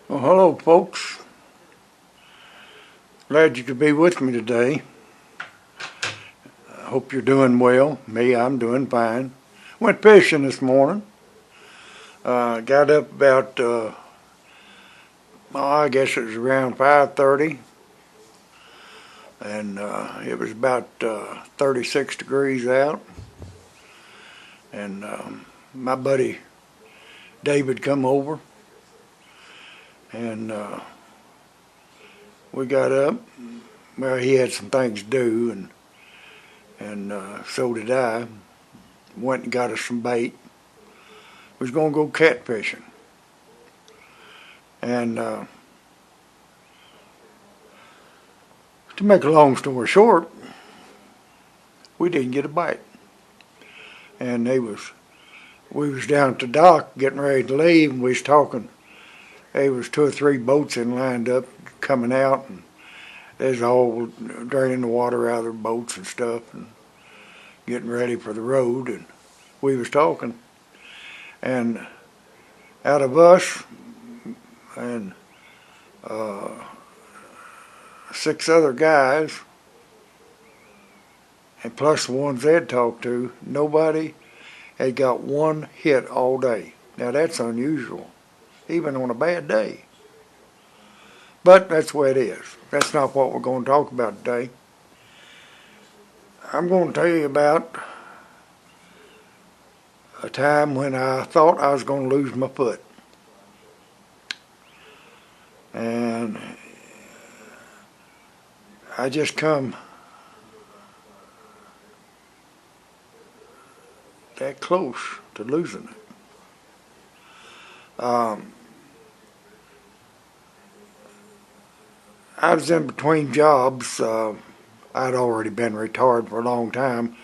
Well, hello, folks. Glad you could be with me today. I hope you're doing well. Me, I'm doing fine. Went fishing this morning. Got up about, I guess it was around 5:30, and it was about 36 degrees out. And my buddy David come over, and we got up. Well, he had some things to do, and so did I. Went and got us some bait. We was gonna go catfishing, and to make a long story short, we didn't get a bite. And we was down at the dock getting ready to leave, and we was talking. There was 2 or 3 boats in lined up coming out, and there's all draining the water out of their boats and stuff, and getting ready for the road. And we was talking, and out of us and 6 other guys, and plus the ones they'd talked to, nobody had got one hit all day. Now that's unusual, even on a bad day. But that's the way it is. That's not what we're going to talk about today. I'm going to tell you about a time when I thought I was going to lose my foot. And I just come that close to losing it. I was in between jobs. I'd already been retired for a long time.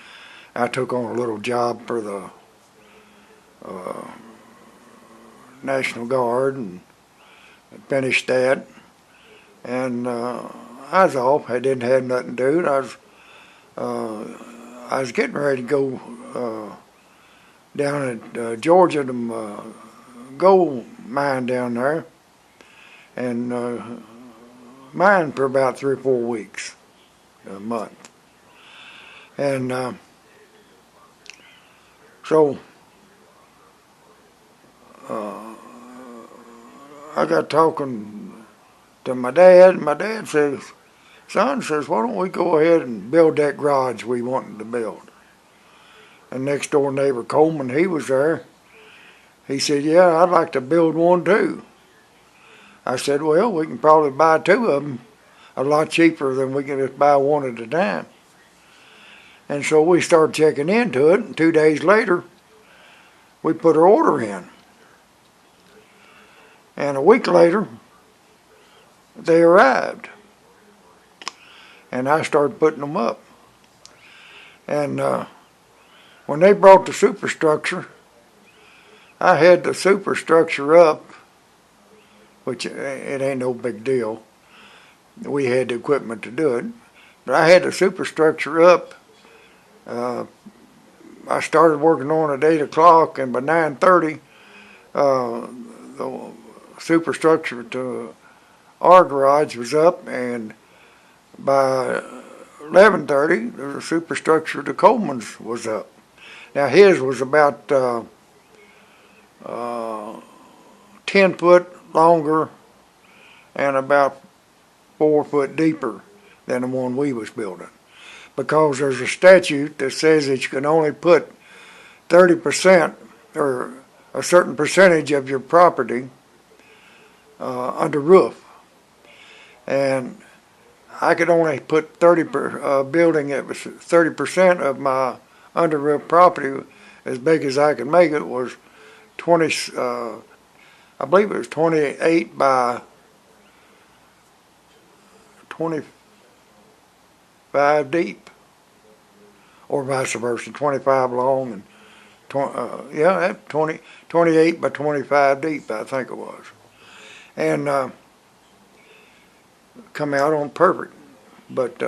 I took on a little job for the National Guard and finished that. And I was off. I didn't have nothing to do. I was getting ready to go down at Georgia to gold mine down there, and mine for about 3 or 4 weeks, a month. And so I got talking to my dad. My dad says, "Son," says, "why don't we go ahead and build that garage we wanted to build?" And next door neighbor Coleman, he was there. He said, "Yeah, I'd like to build one too." I said, "Well, we can probably buy 2 of them a lot cheaper than we can just buy one at a time." And so we started checking into it, and 2 days later, we put our order in. And a week later, they arrived. And I started putting them up. And when they brought the superstructure, I had the superstructure up, which it ain't no big deal. We had the equipment to do it. But I had the superstructure up. I started working on it at 8 o'clock, and by 9:30, the superstructure to our garage was up, and by 11:30, the superstructure to Coleman's was up. Now his was about 10 foot longer and about 4 foot deeper than the one we was building, because there's a statute that says that you can only put 30% or a certain percentage of your property under roof. And I could only put building that was 30% of my under roof property, as big as I could make it, was 20, I believe it was 28 by 25 deep, or vice versa, 25 long and 28 by 25 deep, I think it was. And come out on perfect. But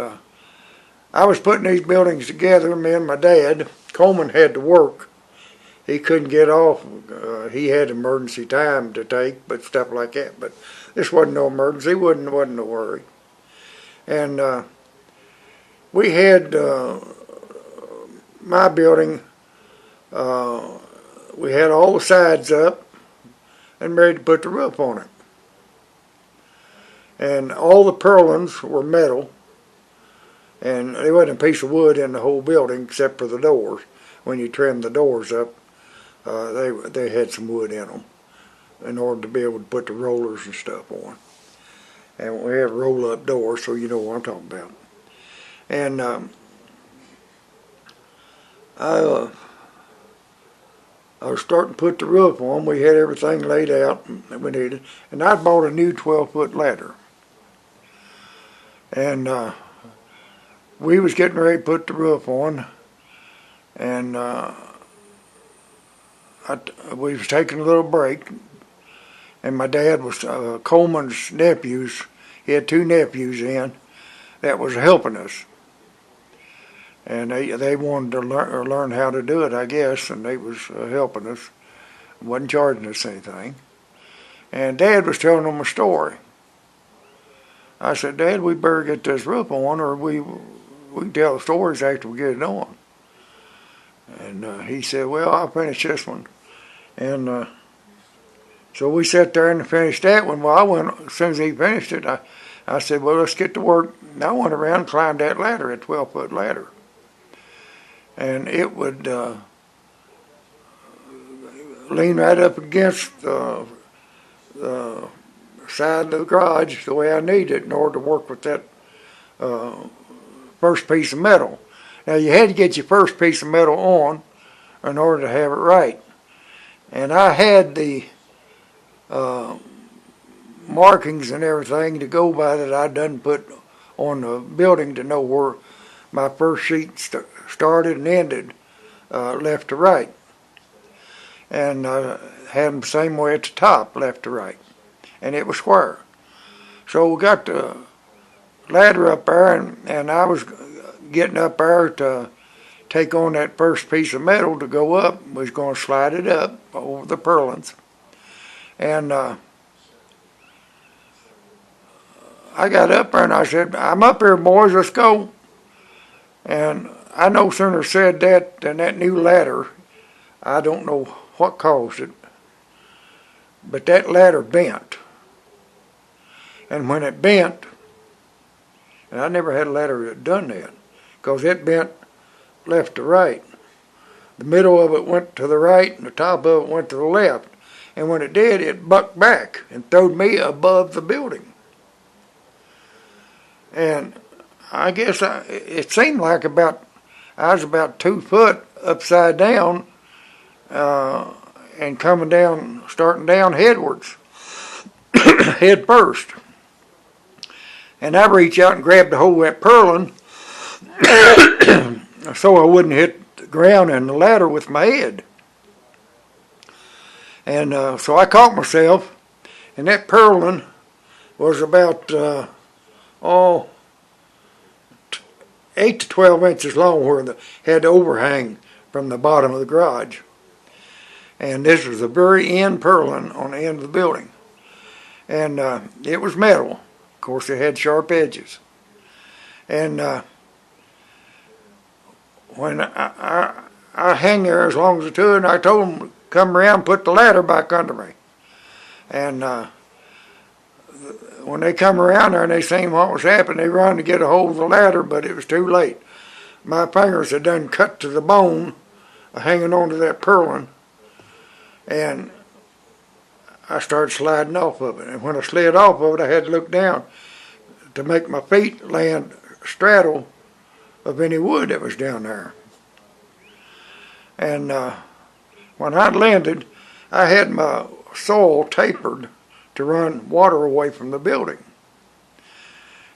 I was putting these buildings together, me and my dad. Coleman had to work. he couldn't get off. He had emergency time to take, but stuff like that. But this wasn't no emergency. wasn't no worry. And we had my building. We had all the sides up and ready to put the roof on it. And all the purlins were metal, and there wasn't a piece of wood in the whole building except for the doors. When you trimmed the doors up, they had some wood in them in order to be able to put the rollers and stuff on. And we have roll-up doors, so you know what I'm talking about. And I was starting to put the roof on. We had everything laid out that we needed, and I bought a new 12-foot ladder. And we was getting ready to put the roof on, and we was taking a little break, and my dad was Coleman's nephews. He had two nephews in that was helping us, and they wanted to learn how to do it, I guess, and they was helping us, wasn't charging us anything. And Dad was telling them a story. I said, Dad, we better get this roof on, or we can tell the stories after we get it on. And he said, well, I'll finish this one. And so we sat there and finished that one. Well, I went, as soon as he finished it, I said, well, let's get to work. And I went around and climbed that ladder, a 12-foot ladder. And it would lean right up against the side of the garage the way I needed it in order to work with that first piece of metal. Now, you had to get your first piece of metal on in order to have it right. And I had the markings and everything to go by that I done put on the building to know where my first sheet started and ended, left to right. And had them the same way at the top, left to right. And it was square. So we got the ladder up there, and I was getting up there to take on that first piece of metal to go up. We was going to slide it up over the purlins. And I got up there and I said, I'm up here, boys, let's go. And I no sooner said that than that new ladder, I don't know what caused it, but that ladder bent. And when it bent, and I never had a ladder that done that, because it bent left to right. The middle of it went to the right and the top of it went to the left. And when it did, it bucked back and throwed me above the building. And I guess it seemed like I was about 2 foot upside down and coming down, starting down headwards, head first. And I reached out and grabbed a hold of that purlin so I wouldn't hit the ground and the ladder with my head. And so I caught myself, and that purlin was about 8 to 12 inches long, where it had the overhang from the bottom of the garage. And this was the very end purlin on the end of the building. And it was metal. Of course, it had sharp edges. And when I hang there as long as I could, and I told them to come around and put the ladder back under me. And when they come around there and they seen what was happening, they run to get a hold of the ladder, but it was too late. My fingers had done cut to the bone hanging onto that purlin, and I started sliding off of it. And when I slid off of it, I had to look down to make my feet land straddle of any wood that was down there. And when I landed, I had my sole tapered to run water away from the building.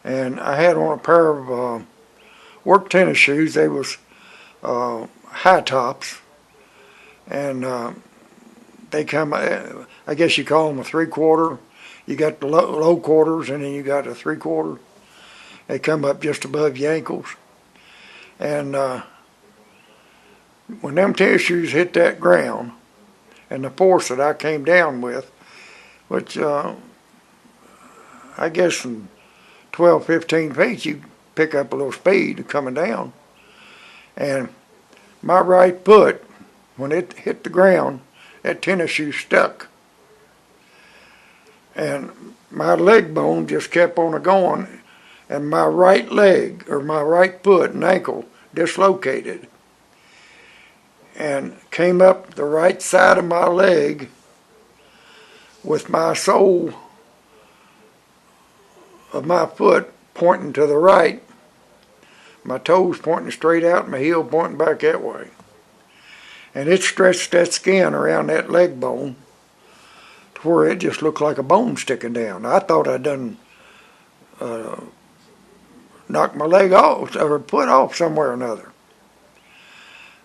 And I had on a pair of work tennis shoes. They was high tops, and they come, I guess you call them a 3/4. You got the low quarters, and then you got a 3/4. They come up just above your ankles. And when them tennis shoes hit that ground, and the force that I came down with, which I guess in 12, 15 feet you pick up a little speed coming down. And my right foot, when it hit the ground, that tennis shoe stuck. And my leg bone just kept on going, and my right leg, or my right foot and ankle, dislocated. And came up the right side of my leg with my sole of my foot pointing to the right, my toes pointing straight out, my heel pointing back that way. And it stretched that skin around that leg bone to where it just looked like a bone sticking down. I thought I'd done knocked my leg off or foot off somewhere or another.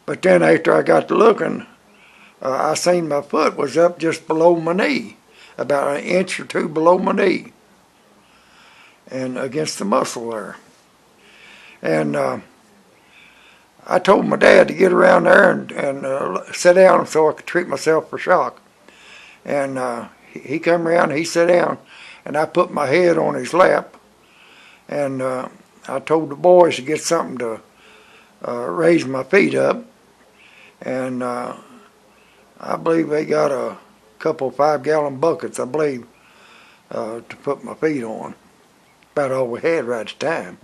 But then after I got to looking, I seen my foot was up just below my knee, about an inch or two below my knee, and against the muscle there. And I told my dad to get around there and sit down so I could treat myself for shock. And he come around, he sat down, and I put my head on his lap, and I told the boys to get something to raise my feet up. And I believe they got a couple of 5-gallon buckets, I believe, to put my feet on. About all we had right at the time.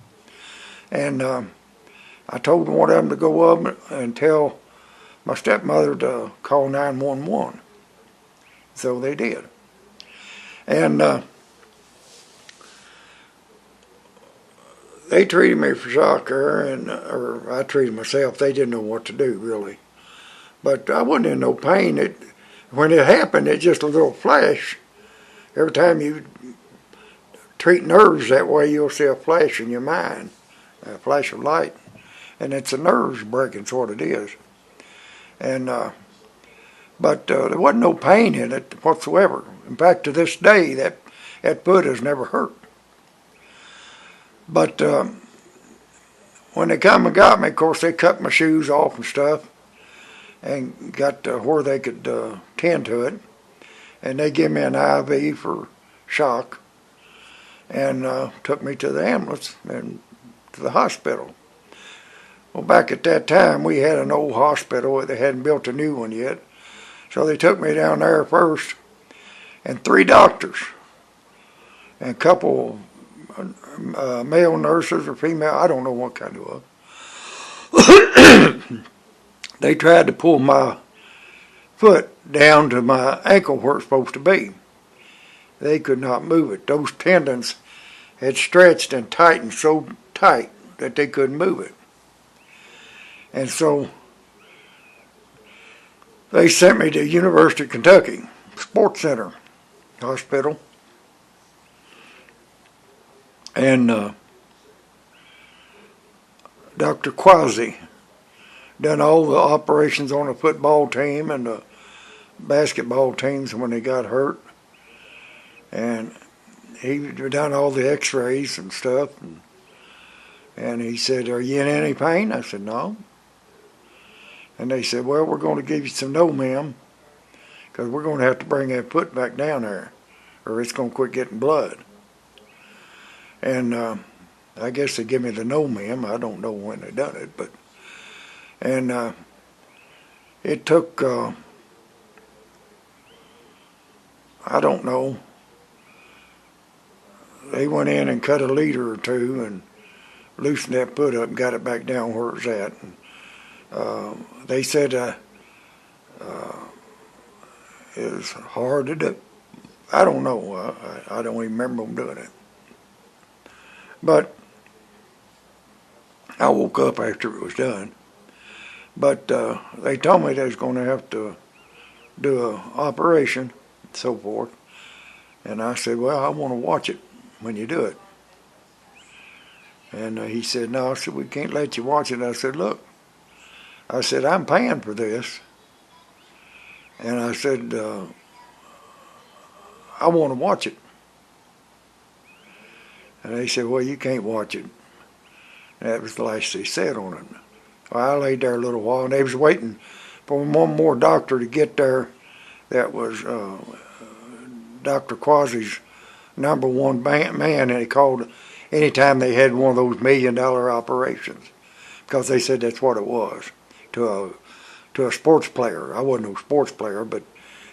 And I told one of them to go up and tell my stepmother to call 911. So they did. And they treated me for shock there, or I treated myself. They didn't know what to do, really. But I wasn't in no pain. When it happened, it just a little flash. Every time you treat nerves that way, you'll see a flash in your mind, a flash of light. And it's the nerves breaking, is what it is. And but there wasn't no pain in it whatsoever. In fact, to this day, that foot has never hurt. But when they come and got me, of course, they cut my shoes off and stuff, and got where they could tend to it. And they gave me an IV for shock, and took me to the ambulance and to the hospital. Well, back at that time, we had an old hospital. They hadn't built a new one yet. So they took me down there first, and 3 doctors, and a couple male nurses or female, I don't know what kind it was. They tried to pull my foot down to my ankle where it's supposed to be. They could not move it. Those tendons had stretched and tightened so tight that they couldn't move it. And so they sent me to University of Kentucky Sports Center Hospital. And Dr. Quasi done all the operations on the football team and the basketball teams when they got hurt. And he done all the x-rays and stuff. And he said, "Are you in any pain?" I said, "No." And they said, "Well, we're going to give you some No-Mem, because we're going to have to bring that foot back down there, or it's going to quit getting blood." And I guess they give me the No-Mem. I don't know when they done it, but and it took I don't know. They went in and cut a liter or two and loosened that foot up and got it back down where it was at. And, they said it was hard to do. I don't know. I don't even remember them doing it. But I woke up after it was done. But they told me they was going to have to do an operation and so forth. And I said, "Well, I want to watch it when you do it." And he said, "No," I said, "we can't let you watch it." I said, "Look," I said, "I'm paying for this." And I said, "I want to watch it." And they said, "Well, you can't watch it." And that was the last they said on it. Well, I laid there a little while, and they was waiting for one more doctor to get there. That was Dr. Quasi's number one man, and he called anytime they had one of those $1 million operations, because they said that's what it was to a sports player. I wasn't no sports player, but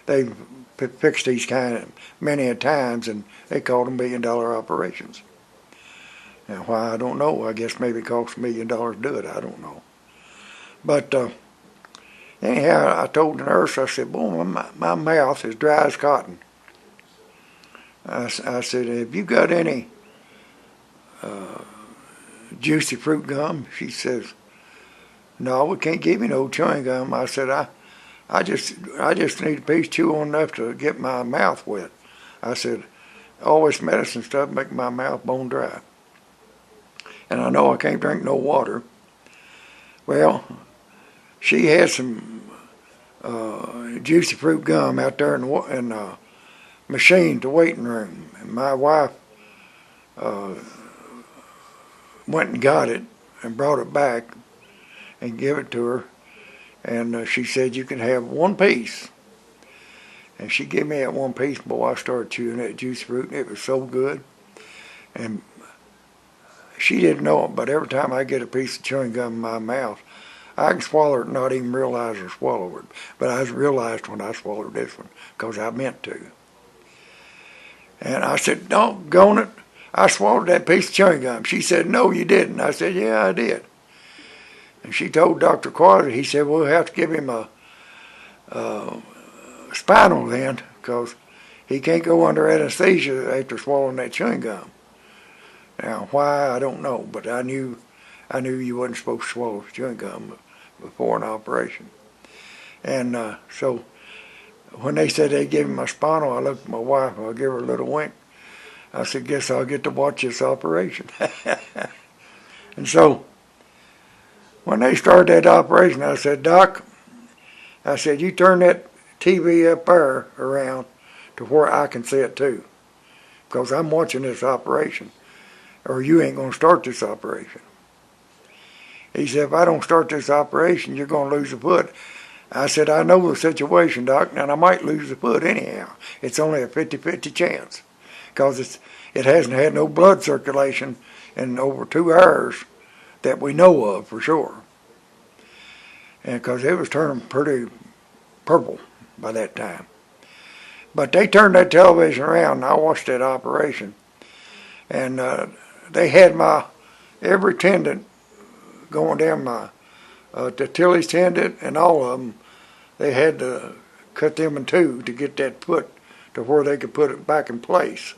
they fixed these kind of many a times, and they called them $1 million operations. Now, why, I don't know. I guess maybe it costs $1 million to do it. I don't know. But anyhow, I told the nurse, I said, boy, my mouth is dry as cotton. I said, have you got any juicy fruit gum? She says, no, we can't give you no chewing gum. I said, I just need a piece chew on enough to get my mouth wet. I said, all this medicine stuff make my mouth bone dry. And I know I can't drink no water. Well, she had some juicy fruit gum out there in the machine, the waiting room. And my wife went and got it and brought it back and gave it to her. And she said, you can have one piece. And she gave me that one piece. Boy, I started chewing that juicy fruit, and it was so good. And she didn't know it, but every time I get a piece of chewing gum in my mouth, I can swallow it and not even realize I swallowed it. But I realized when I swallowed this one, because I meant to. And I said, doggone it, I swallowed that piece of chewing gum. She said, no, you didn't. I said, yeah, I did. And she told Dr. Quasi, he said, we'll have to give him a spinal then, because he can't go under anesthesia after swallowing that chewing gum. Now, why, I don't know, but I knew you wasn't supposed to swallow chewing gum before an operation. And so when they said they'd give him my spinal, I looked at my wife, and I gave her a little wink. I said, guess I'll get to watch this operation. And so when they started that operation, I said, Doc, I said, you turn that TV up there around to where I can see it too, because I'm watching this operation, or you ain't going to start this operation. He said, if I don't start this operation, you're going to lose a foot. I said, I know the situation, Doc, and I might lose a foot anyhow. It's only a 50-50 chance, because it hasn't had no blood circulation in over 2 hours that we know of for sure. And because it was turning pretty purple by that time. But they turned that television around, and I watched that operation. And they had every tendon going down my Achilles tendon, and all of them, they had to cut them in two to get that foot to where they could put it back in place.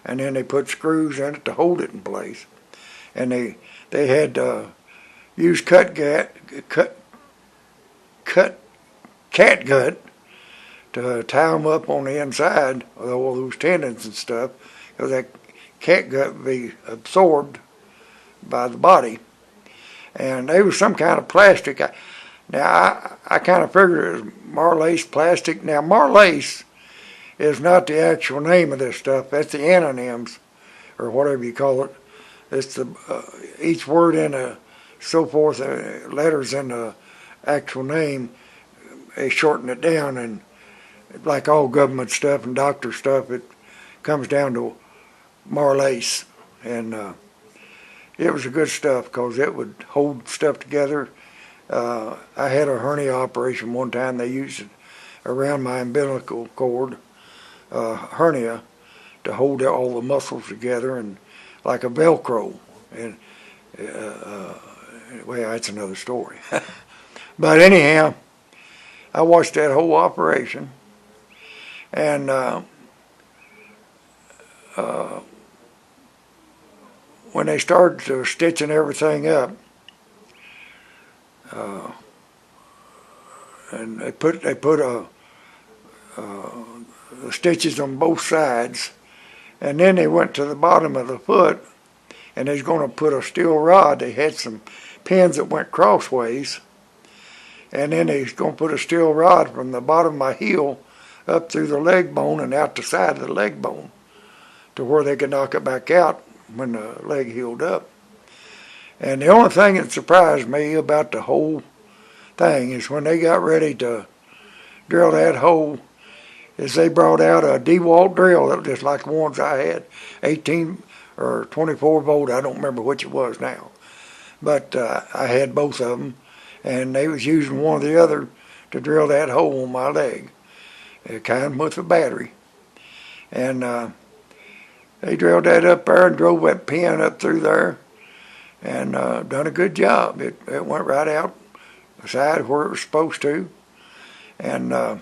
And then they put screws in it to hold it in place. And they had to use catgut to tie them up on the inside of all those tendons and stuff, because that catgut would be absorbed by the body. And they was some kind of plastic. Now, I kind of figured it was Marlace plastic. Now, Marlace is not the actual name of this stuff. That's the anonyms, or whatever you call it. It's each word in so forth, letters in the actual name, they shorten it down, and like all government stuff and doctor stuff, it comes down to Marlace. And it was a good stuff, because it would hold stuff together. I had a hernia operation one time. They used it around my umbilical cord, hernia, to hold all the muscles together, and like a Velcro. And well, that's another story. But anyhow, I watched that whole operation, and when they started stitching everything up, and they put the stitches on both sides, and then they went to the bottom of the foot, and they was going to put a steel rod. They had some pins that went crossways, and then they was going to put a steel rod from the bottom of my heel up through the leg bone and out the side of the leg bone to where they could knock it back out when the leg healed up. And the only thing that surprised me about the whole thing is when they got ready to drill that hole, is they brought out a DeWalt drill that was just like the ones I had, 18 or 24 volt, I don't remember which it was now. But I had both of them, and they was using one or the other to drill that hole on my leg, kind of with a battery. And they drilled that up there and drove that pin up through there, and done a good job. It went right out the side where it was supposed to, and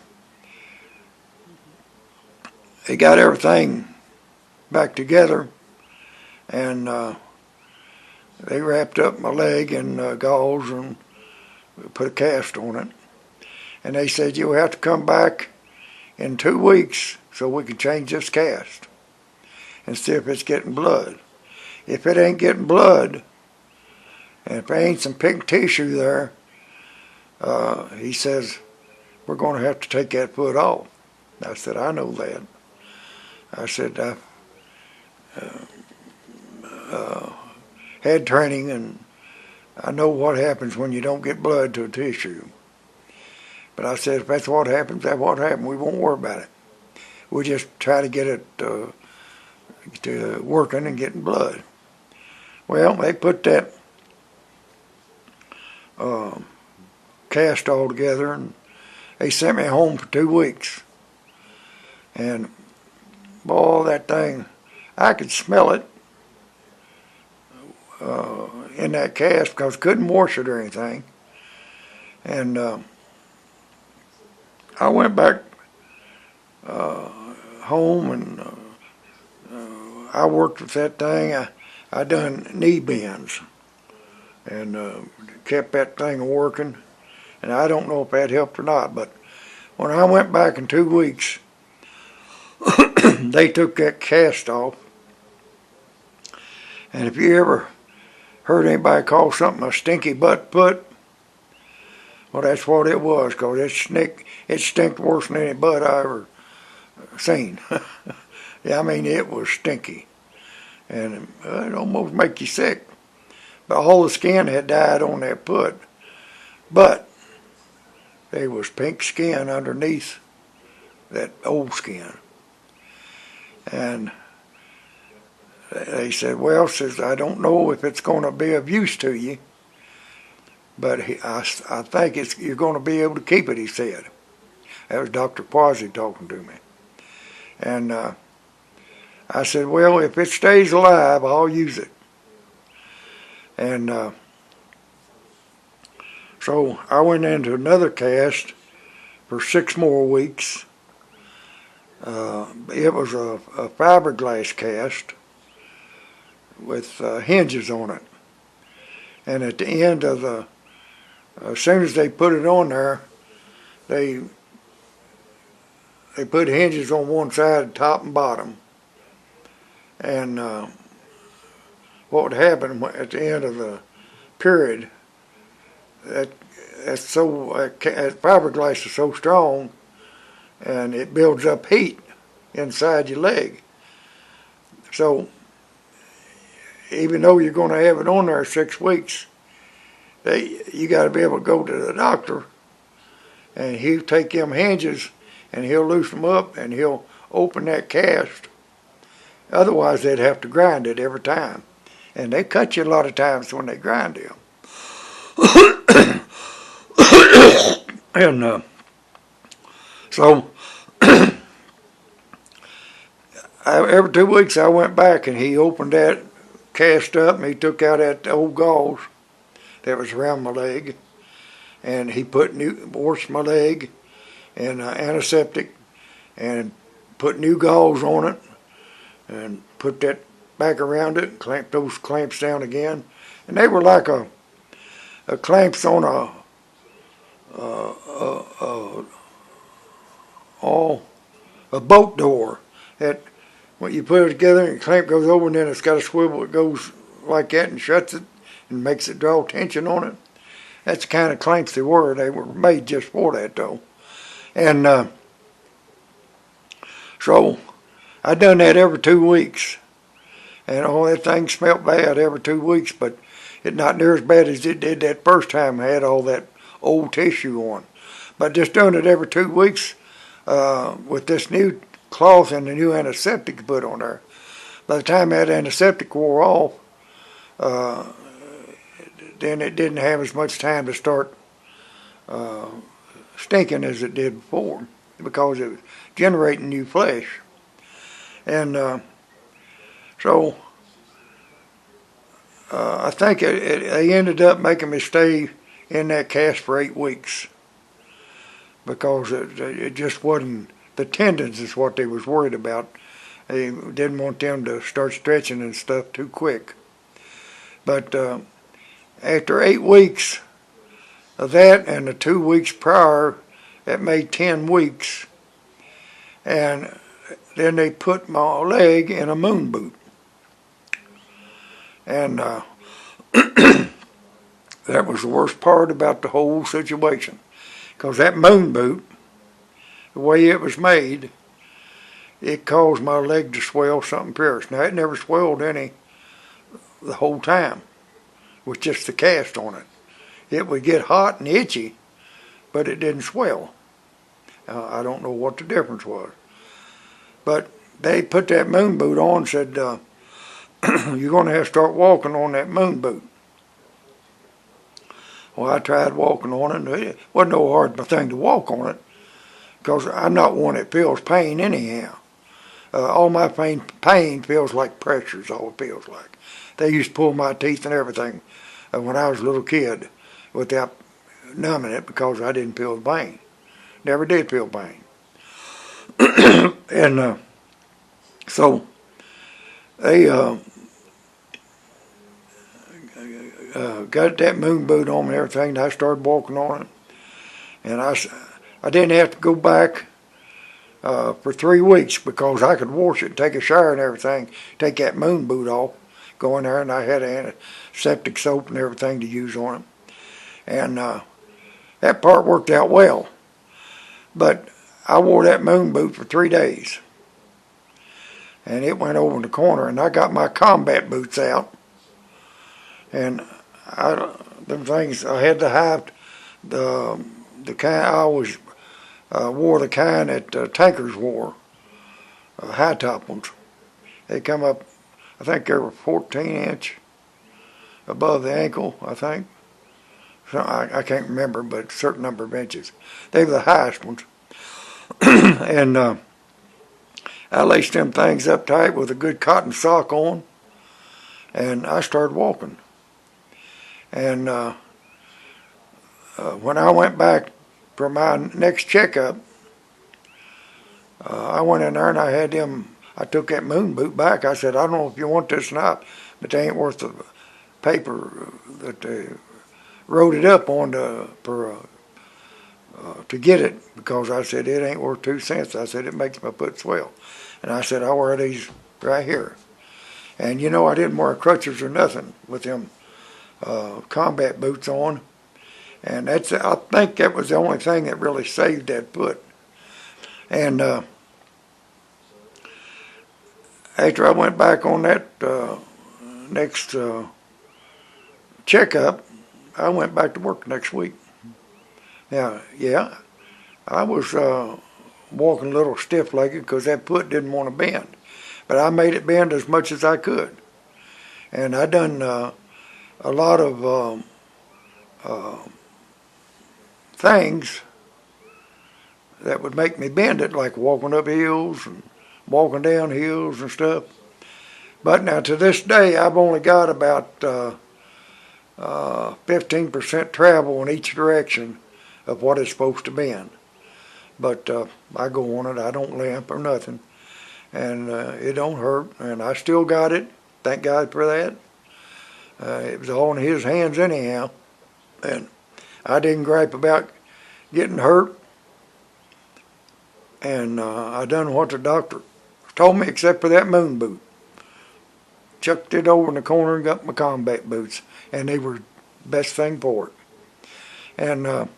they got everything back together, and they wrapped up my leg in gauze and put a cast on it. And they said, you'll have to come back in 2 weeks so we can change this cast and see if it's getting blood. If it ain't getting blood, and if there ain't some pink tissue there, he says, we're going to have to take that foot off. I said, I know that. I said, I had training, and I know what happens when you don't get blood to a tissue. But I said, if that's what happens, that's what happens. We won't worry about it. We'll just try to get it to working and getting blood. Well, they put that cast all together, and they sent me home for 2 weeks. And boy, that thing, I could smell it in that cast because I couldn't wash it or anything. And I went back home, and I worked with that thing. I done knee bends and kept that thing working. And I don't know if that helped or not, but when I went back in 2 weeks, they took that cast off. And if you ever heard anybody call something a stinky butt foot, well, that's what it was, because it stinked worse than any butt I ever seen. Yeah, I mean, it was stinky. And it almost make you sick. But all the skin had died on that foot. But there was pink skin underneath that old skin. And they said, well, says, I don't know if it's going to be of use to you, but I think you're going to be able to keep it, he said. That was Dr. Quasi talking to me. And I said, well, if it stays alive, I'll use it. And so I went into another cast for 6 more weeks. It was a fiberglass cast with hinges on it. And at the end of as soon as they put it on there, they put hinges on one side, top and bottom. And what would happen at the end of the period, that fiberglass is so strong, and it builds up heat inside your leg. So even though you're going to have it on there 6 weeks, you got to be able to go to the doctor, and he'll take them hinges and he'll loosen them up and he'll open that cast. Otherwise, they'd have to grind it every time, and they cut you a lot of times when they grind them. And so every 2 weeks I went back, and he opened that cast up, and he took out that old gauze that was around my leg, and he washed my leg in antiseptic and put new gauze on it and put that back around it and clamped those clamps down again. And they were like a clamps on a boat door, that when you put it together and the clamp goes over, and then it's got a swivel that goes like that and shuts it and makes it draw tension on it. That's the kind of clamps they were. They were made just for that, though. And so I done that every 2 weeks. And that thing smelled bad every 2 weeks, but It's not near as bad as it did that first time I had all that old tissue on. But just doing it every 2 weeks with this new cloth and the new antiseptic put on there, by the time that antiseptic wore off, then it didn't have as much time to start stinking as it did before, because it was generating new flesh. And so I think they ended up making me stay in that cast for 8 weeks, because it just wasn't, the tendons is what they was worried about. They didn't want them to start stretching and stuff too quick. But after 8 weeks of that and the 2 weeks prior, that made 10 weeks. And then they put my leg in a moon boot. And that was the worst part about the whole situation. Because that moon boot, the way it was made, it caused my leg to swell something fierce. Now, it never swelled any the whole time with just the cast on it. It would get hot and itchy, but it didn't swell. I don't know what the difference was. But they put that moon boot on and said, you're going to have to start walking on that moon boot. Well, I tried walking on it, and it wasn't no hard thing to walk on it, because I'm not one that feels pain anyhow. All my pain feels like pressure is all it feels like. They used to pull my teeth and everything when I was a little kid without numbing it, because I didn't feel the pain. Never did feel pain. And so they got that moon boot on and everything, and I started walking on it. And I didn't have to go back for 3 weeks, because I could wash it, take a shower and everything, take that moon boot off, go in there, and I had antiseptic soap and everything to use on it. And that part worked out well. But I wore that moon boot for 3 days. And it went over in the corner, and I got my combat boots out. And them things, I had to have the kind, I always wore the kind that tankers wore, high top ones. They come up, I think they were 14-inch above the ankle, I think. So I can't remember, but a certain number of inches. They were the highest ones. And I laced them things up tight with a good cotton sock on, and I started walking. And when I went back for my next checkup, I went in there and I took that moon boot back. I said, I don't know if you want this or not, but they ain't worth the paper that they wrote it up on to get it, because I said, it ain't worth 2 cents. I said, it makes my foot swell. And I said, I wear these right here. And you know, I didn't wear crutches or nothing with them combat boots on. And I think that was the only thing that really saved that foot. And after I went back on that next checkup, I went back to work next week. Now, yeah, I was walking a little stiff-legged because that foot didn't want to bend. But I made it bend as much as I could. And I done a lot of things that would make me bend it, like walking up hills and walking down hills and stuff. But now to this day, I've only got about 15% travel in each direction of what it's supposed to bend. But I go on it, I don't limp or nothing. And it don't hurt, and I still got it. Thank God for that. It was all in His hands anyhow. And I didn't gripe about getting hurt. And I done what the doctor told me, except for that moon boot. Chucked it over in the corner and got my combat boots. And they were the best thing for it. And